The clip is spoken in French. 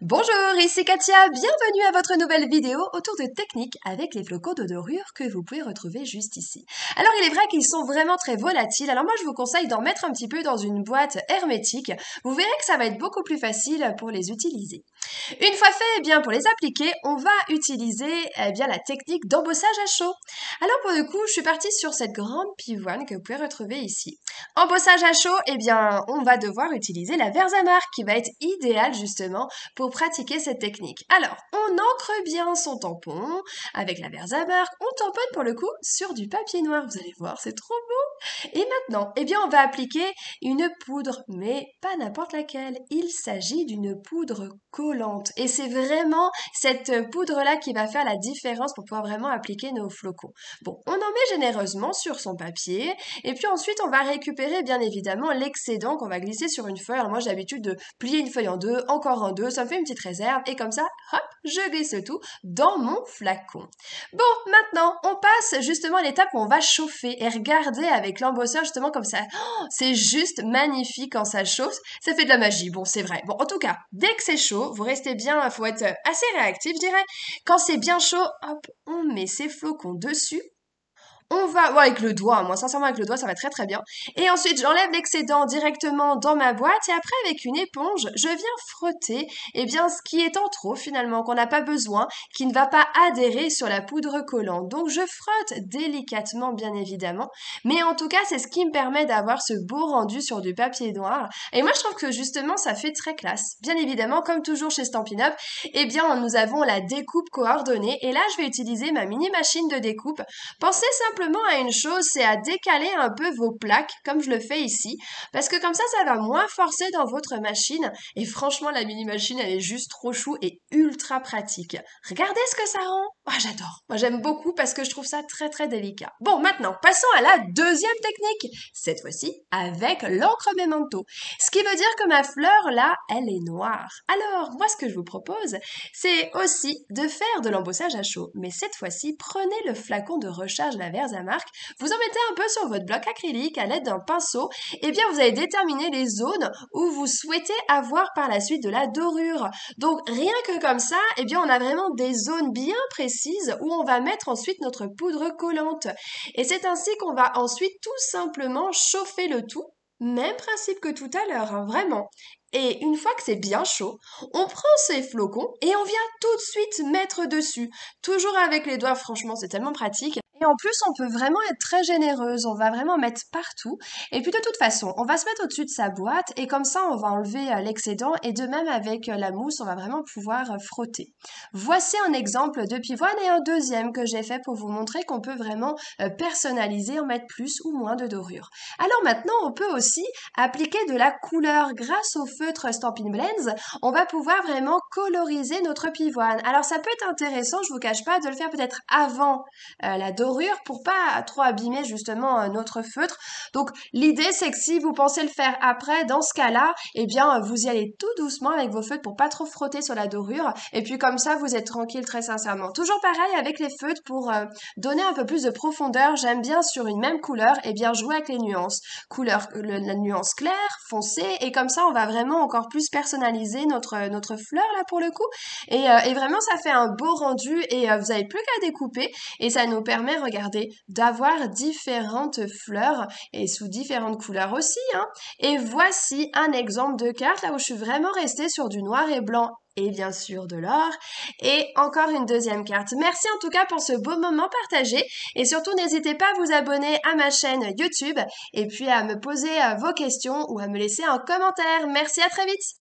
Bonjour, ici Katia, bienvenue à votre nouvelle vidéo autour de techniques avec les flocons de dorure que vous pouvez retrouver juste ici. Alors il est vrai qu'ils sont vraiment très volatiles, alors moi je vous conseille d'en mettre un petit peu dans une boîte hermétique, vous verrez que ça va être beaucoup plus facile pour les utiliser. Une fois fait, eh bien, pour les appliquer, on va utiliser bien, la technique d'embossage à chaud. Alors pour le coup, je suis partie sur cette grande pivoine que vous pouvez retrouver ici. Embossage à chaud, eh bien, on va devoir utiliser la Versamark qui va être idéale justement pour pratiquer cette technique. Alors, on ancre bien son tampon avec la Versamark, on tamponne pour le coup sur du papier noir. Vous allez voir, c'est trop beau. Et maintenant, eh bien, on va appliquer une poudre, mais pas n'importe laquelle. Il s'agit d'une poudre collante. Et c'est vraiment cette poudre-là qui va faire la différence pour pouvoir vraiment appliquer nos flocons. Bon, on en met généreusement sur son papier. Et puis ensuite, on va récupérer bien évidemment l'excédent qu'on va glisser sur une feuille. Alors moi, j'ai l'habitude de plier une feuille en deux, encore en deux. Ça me fait une petite réserve. Et comme ça, hop, je glisse le tout dans mon flacon. Bon, maintenant, on passe justement à l'étape où on va chauffer. Et regardez avec l'embosseur justement comme ça. Oh, c'est juste magnifique quand ça chauffe. Ça fait de la magie. Bon, c'est vrai. Bon, en tout cas, dès que c'est chaud, vous restez bien, il faut être assez réactif, je dirais. Quand c'est bien chaud, hop, on met ses flocons dessus. On va, ouais, avec le doigt, moi sincèrement avec le doigt ça va très très bien. Et ensuite j'enlève l'excédent directement dans ma boîte et après avec une éponge je viens frotter eh bien ce qui est en trop finalement, qu'on n'a pas besoin, qui ne va pas adhérer sur la poudre collante. Donc je frotte délicatement bien évidemment, mais en tout cas c'est ce qui me permet d'avoir ce beau rendu sur du papier noir. Et moi je trouve que justement ça fait très classe. Bien évidemment comme toujours chez Stampin' Up, eh bien nous avons la découpe coordonnée et là je vais utiliser ma mini machine de découpe. Pensez simplement à une chose, c'est à décaler un peu vos plaques, comme je le fais ici, parce que comme ça va moins forcer dans votre machine. Et franchement, la mini-machine, elle est juste trop chou et ultra pratique. Regardez ce que ça rend. Ah, j'adore. Moi, j'aime beaucoup parce que je trouve ça très, très délicat. Bon, maintenant, passons à la deuxième technique. Cette fois-ci, avec l'encre Memento. Ce qui veut dire que ma fleur, là, elle est noire. Alors, moi, ce que je vous propose, c'est aussi de faire de l'embossage à chaud. Mais cette fois-ci, prenez le flacon de recharge la Versamark, vous en mettez un peu sur votre bloc acrylique à l'aide d'un pinceau, et bien vous allez déterminer les zones où vous souhaitez avoir par la suite de la dorure. Donc rien que comme ça, eh bien on a vraiment des zones bien précises où on va mettre ensuite notre poudre collante. Et c'est ainsi qu'on va ensuite tout simplement chauffer le tout. Même principe que tout à l'heure, hein, vraiment. Et une fois que c'est bien chaud, on prend ces flocons et on vient tout de suite mettre dessus. Toujours avec les doigts, franchement, c'est tellement pratique. Et en plus, on peut vraiment être très généreuse. On va vraiment mettre partout. Et puis de toute façon, on va se mettre au-dessus de sa boîte et comme ça, on va enlever l'excédent. Et de même avec la mousse, on va vraiment pouvoir frotter. Voici un exemple de pivoine et un deuxième que j'ai fait pour vous montrer qu'on peut vraiment personnaliser, en mettre plus ou moins de dorure. Alors maintenant, on peut aussi appliquer de la couleur grâce au feutre Stampin' Blends. On va pouvoir vraiment coloriser notre pivoine. Alors ça peut être intéressant, je vous cache pas, de le faire peut-être avant la dorure pour pas trop abîmer justement notre feutre. Donc l'idée c'est que si vous pensez le faire après, dans ce cas-là, eh bien vous y allez tout doucement avec vos feutres pour pas trop frotter sur la dorure. Et puis comme ça, vous êtes tranquille très sincèrement. Toujours pareil avec les feutres pour donner un peu plus de profondeur. J'aime bien sur une même couleur, eh bien jouer avec les nuances. La nuance claire, foncée, et comme ça on va vraiment encore plus personnaliser notre fleur là pour le coup. Et vraiment ça fait un beau rendu et vous avez plus qu'à découper et ça nous permet, regardez, d'avoir différentes fleurs et sous différentes couleurs aussi, hein. Et voici un exemple de carte là où je suis vraiment restée sur du noir et blanc et bien sûr de l'or. Et encore une deuxième carte. Merci en tout cas pour ce beau moment partagé. Et surtout, n'hésitez pas à vous abonner à ma chaîne YouTube et puis à me poser vos questions ou à me laisser un commentaire. Merci, à très vite!